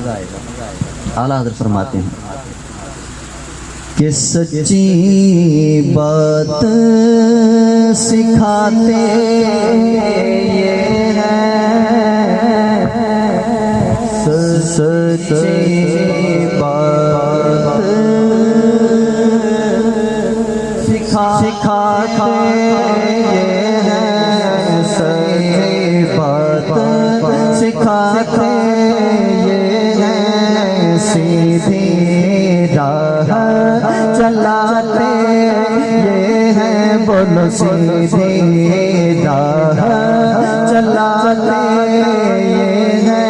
گا۔ اعلیٰ حضرت فرماتے ہیں کہ سچی بات سکھاتے یہ ہے، سچی بات سکھاتے یہ ہے، سچی بات سکھاتے یہ ہے، سیدھی راہ چلاتے یہ ہے، بولو سیدھی راہ چلاتے یہ ہے،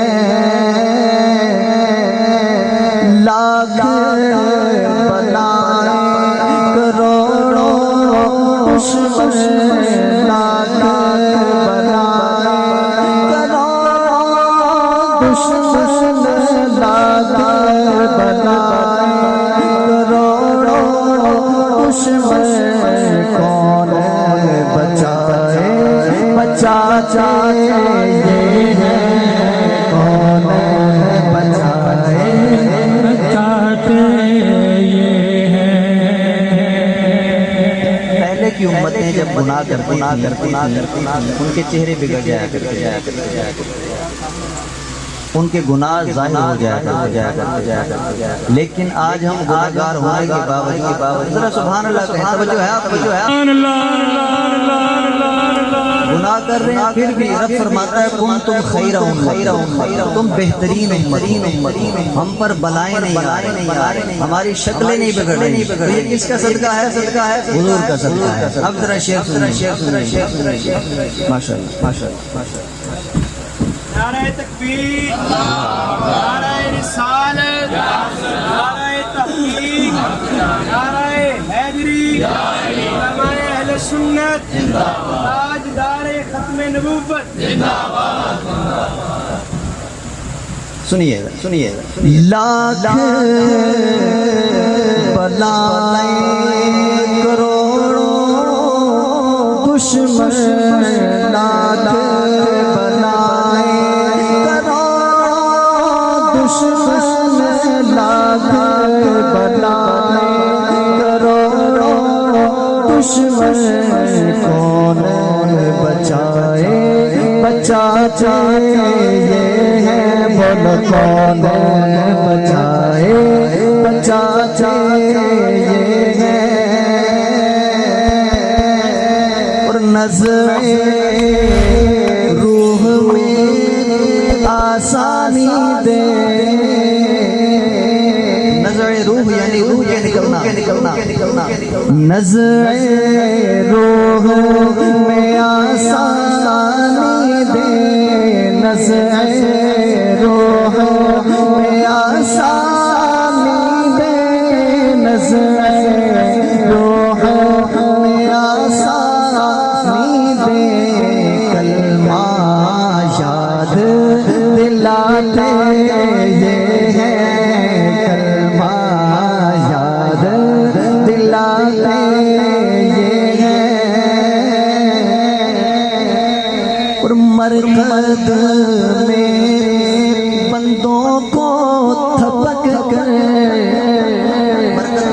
لاکھ بلائیں کروڑوں دشمن، لاکھ بلائیں کروڑوں دشمن، لاکھ بلائیں کروڑوں دشمن، کون بچائے بچائے یہ ہے، کون بچائے بچاتے یہ ہے۔ پہلے کی امتیں جب گناہ کرتی ان کے چہرے بگڑ جایا کرتے، ان کے گناہ ظاہر ہو جایا کرتے، لیکن آج ہم گناہگار ہونے کے باوجود ذرا سبحان اللہ کہیں، توجہ ہے آپ کو، گناہ کر رہے ہیں پھر بھی رب فرماتا ہے کنتم خیر امۃ، تم بہترین امت، ہم پر بلائیں نہیں آ رہی، ہماری شکلیں نہیں بگڑ رہی، یہ کس کا صدقہ ہے؟ حضور کا صدقہ ہے۔ اب ذرا شیخ سنیے، ماشاءاللہ ماشاءاللہ۔ نعرہ تکبیر، نعرہ رسالت، نعرہ تحقیق، نعرہ حیدری، علماء اہل سنت، تاجدار ختم نبوت، سنیے لاکھ بلائیں کروڑوں دشمن، لاکھ بلائیں کروڑوں دشمن، لاکھ بلائیں کروڑوں دشمن، کون بچائے بچائے یہ ہے، بولو کون بچائے بچائے یہ ہے، اور نظر روح میں آسانی دے، نظر روح یعنی روح کے نکلنا، نظر روح میں آسانی دے، نظر روح میں آسانی دے، نظر روح میں آسانی دے، کلمہ یاد دلاتے یہ ہے، کلمہ یاد دلاتے یہ ہے، اور مرقد میں بندوں کو تھپک کر، مرقد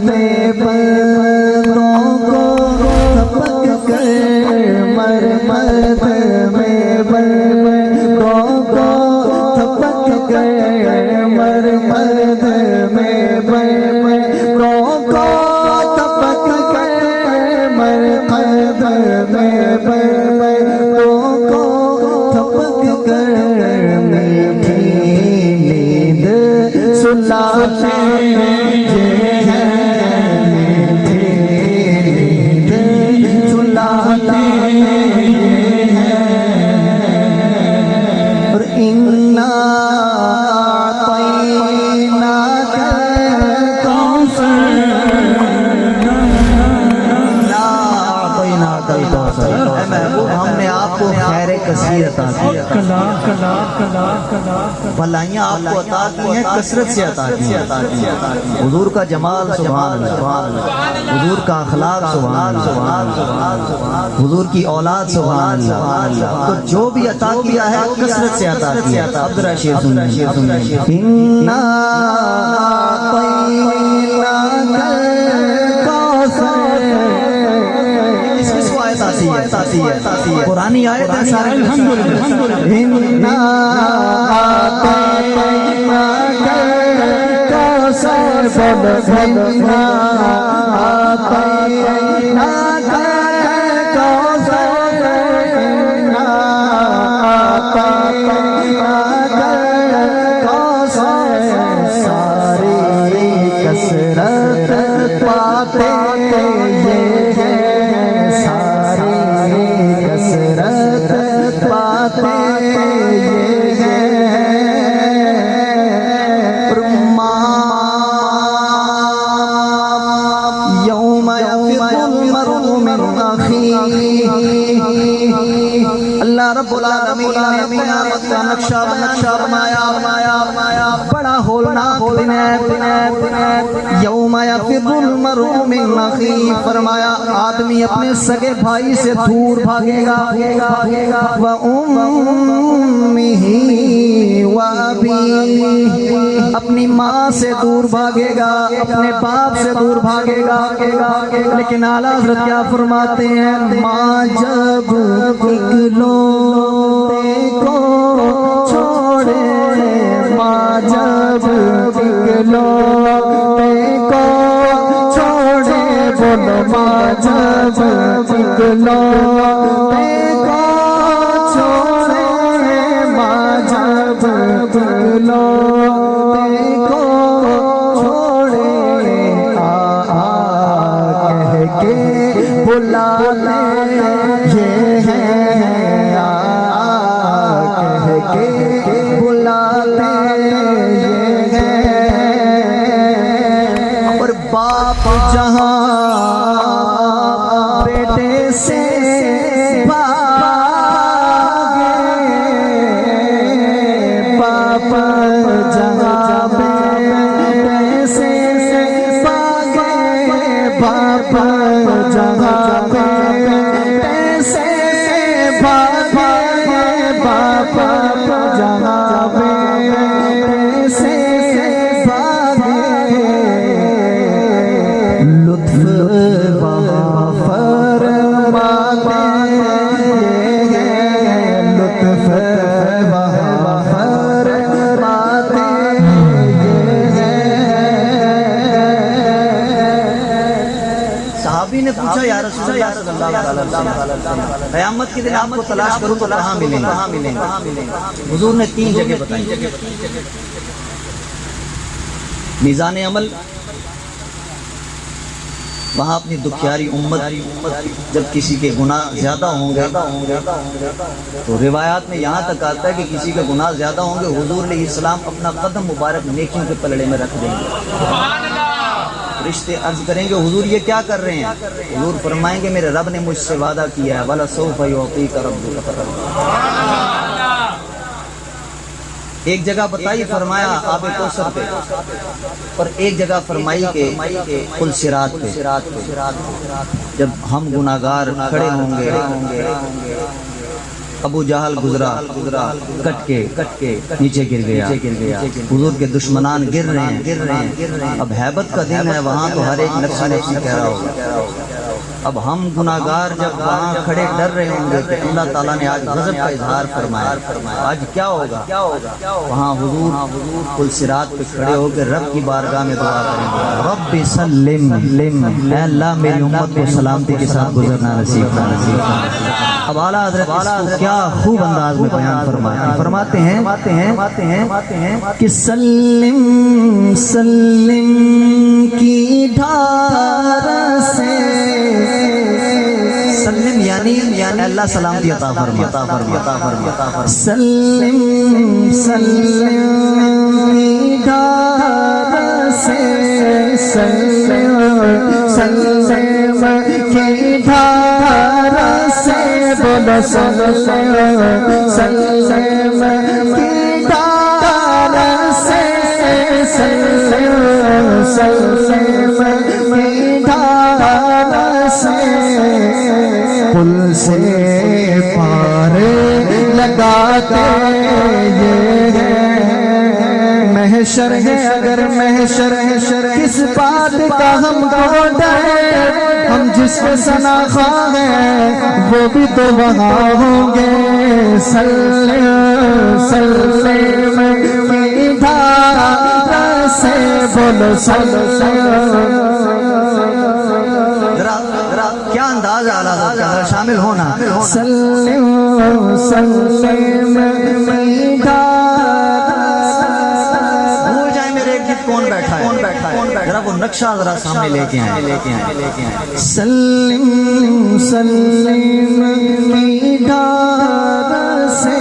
میں بندوں کو تھپک کر، مرقد میں بندوں کو تھپک کر، مرقد میں بندوں کو تھپک کر، مرقد میں بندوں کو تھپک کر، میٹھی نیند سلاتے یہ ہے، میٹھی نیند سلاتے یہ ہے، اور انا اعطیناک الکوثر، انا اعطیناک الکوثر، اے محبوب ہم نے آپ کو خیر کثیر عطا کی، بھلائیاں آپ کو عطا کی ہیں، کثرت سے عطا کی ہیں۔ حضور کا جمال سبحان اللہ، حضور کا اخلاق سبحان اللہ، حضور کی اولاد سبحان اللہ، تو جو بھی عطا کیا ہے کثرت سے عطا کیا ہے۔ اب ذرا شعر سنیں۔ اِنَّا قرآنی آیت ہے سارے الحمدللہ۔ اللہ رب العالمین نے قیامت کا نقشہ فرمایا، بڑا ہولناک دن ہے۔ یوم یفر المرء من اخیہ، فرمایا آدمی اپنے سگے بھائی سے دور بھاگے گا، وَأُمِّهِ وَأَبِيهِ، اپنی ماں سے دور بھاگے گا، اپنے باپ سے دور بھاگے گا۔ لیکن اعلیٰ حضرت کیا فرماتے ہیں؟ ماں جب اکلوتے کو چھوڑے، ماں جب اکلوتے کو چھوڑے، بولو ماں جب اکلوتے کو چھوڑے، ماں جب اکلوتے کو چھوڑے، کہہ کے بلا لے یہ ہے، کہہ کے بلا لے یہ ہے۔ اور باپ جہاں بیٹے سے بھاگے، باپ جہاں بیٹے سے بھاگے، باپ جہاں بیٹے سے بھاگے، باپ جہاں بیٹے سے بھاگے، لطف وہاں فرماتے ہیں، لطف وہاں فرماتے ہیں۔ صحابی نے پوچھا یا رسول اللہ صلی اللہ علیہ وسلم، قیامت کے دن آپ کو تلاش کروں تو کہاں ملیں گے؟ حضور نے 3 جگہ بتائی۔ میزان عمل، وہاں اپنی دکھیاری امت، جب کسی کے گناہ زیادہ ہوں گے تو روایات میں یہاں تک آتا ہے کہ کسی کے گناہ زیادہ ہوں گے، حضور علیہ السلام اپنا قدم مبارک نیکیوں کے پلڑے میں رکھ دیں گے۔ رشتے عرض کریں گے حضور یہ کیا کر رہے ہیں؟ حضور فرمائیں گے میرے رب نے مجھ سے وعدہ کیا ہے، وَلَسَوْفَ يُعْطِيكَ رَبُّكَ فَتَرْضَىٰ۔ ایک جگہ بتائی فرمایا آب کوثر پہ، اور ایک جگہ فرمائی کہ پل صراط پہ، جب ہم گناہگار کھڑے ہوں گے، ابو جہل گزرا، کٹ کے نیچے گر گیا، حضور کے دشمنان گر رہے ہیں۔ اب ہیبت کا دن ہے، وہاں تو ہر ایک نفس نفسی کہہ رہا ہوگا۔ اب ہم گناہگار جب وہاں کھڑے ڈر رہے ہوں گے کہ اللہ تعالیٰ نے آج غضب کا اظہار فرمایا، آج کیا ہوگا؟ وہاں حضور پل صراط پہ کھڑے ہو کے رب کی بارگاہ میں دعا کریں گے، رب سلم، اے اللہ میری امت کو سلامتی کے ساتھ گزرنا نصیب فرما۔ اب اعلیٰ حضرت اس کو کیا خوب انداز میں بیان فرماتے ہیں کہ سلم سلم کی دھار سے، سلم یعنی اللہ سلامتی عطا فرما، سلم سلم کی دھار سے، سلم سلم کی دھار سے، بولو سلم سلم کی ڈھال سے پل سے پار لگاتے یہ محشر ہے اگر محشر کس بات کا ہم کو ڈر ہم جس کو ثنا خواہ ہیں وہ بھی تو وہاں ہوں گے سلم کی دھار سے بولو کیا انداز اعلیٰ حضرت شامل ہونا سلم کی دھار بھول جائیں میرے گیت کون بیٹھا ہے ذرا وہ نقشہ ذرا سامنے لے کے آئیں سلم کی دھار سے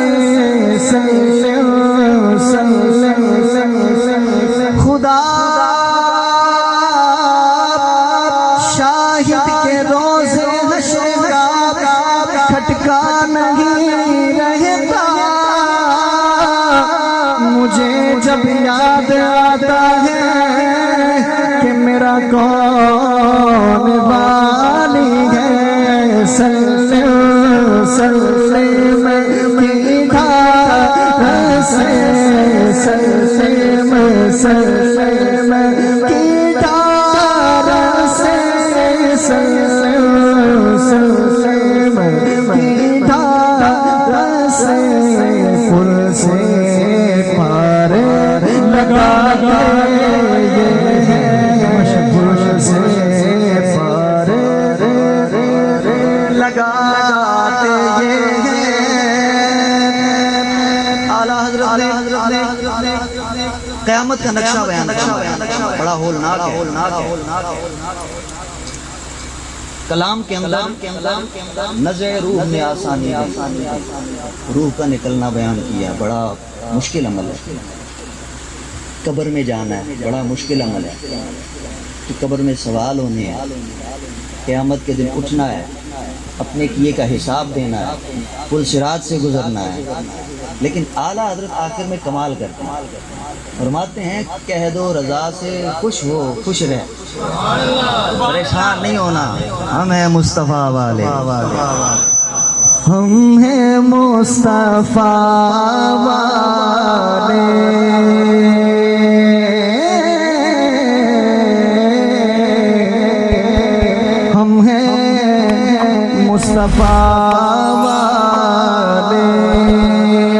خدا شاہد کے روزے حشر کا کھٹکا نہیں رہتا مجھے جب یاد آتا ہے کہ میرا کون والی ہے سلم کی دھار سے سلم کی دھار سے سلم کی دھار سے پل سے پار لگاتے پل سے پار لگاتے اعلیٰ حضرت قیامت کا نقشہ بیان بڑا ہولناک ہے کلام کے اندر نزع روح میں آسانی ہے روح کا نکلنا بیان کیا بڑا مشکل عمل ہے قبر میں جانا ہے بڑا مشکل عمل ہے کہ قبر میں سوال ہونے ہیں قیامت کے دن اٹھنا ہے اپنے کیے کا حساب دینا ہے پل صراط سے گزرنا ہے لیکن اعلیٰ حضرت آخر میں کمال کرتے ہیں فرماتے ہیں کہہ دو رضا سے خوش ہو خوش رہ پریشان نہیں ہونا ہم ہیں مصطفیٰ والے ہم ہیں مصطفیٰ والے ہم ہیں مصطفیٰ والے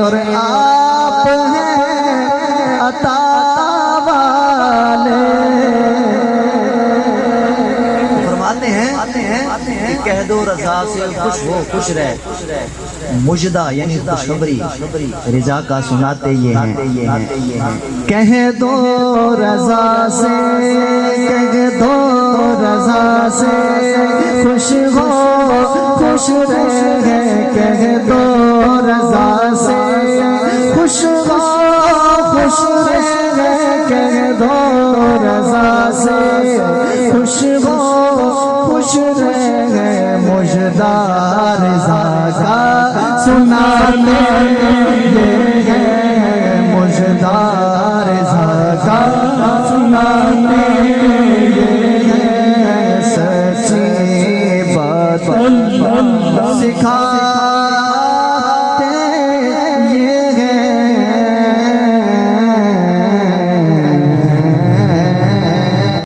اور آپ ہیں عطا والے فرماتے ہیں کہ کہہ دو رضا سے خوش ہو خوش رہ مجدہ یعنی خوشخبری رضا کا سناتے یہ ہیں کہہ دو رضا سے کہہ دو رضا سے خوش ہو خوش رہے کہہ دو رضا سے خوش ہو خوش رہے کہہ دو رضا سے خوش ہو خوش رہے مجدہ رضا کا سناتے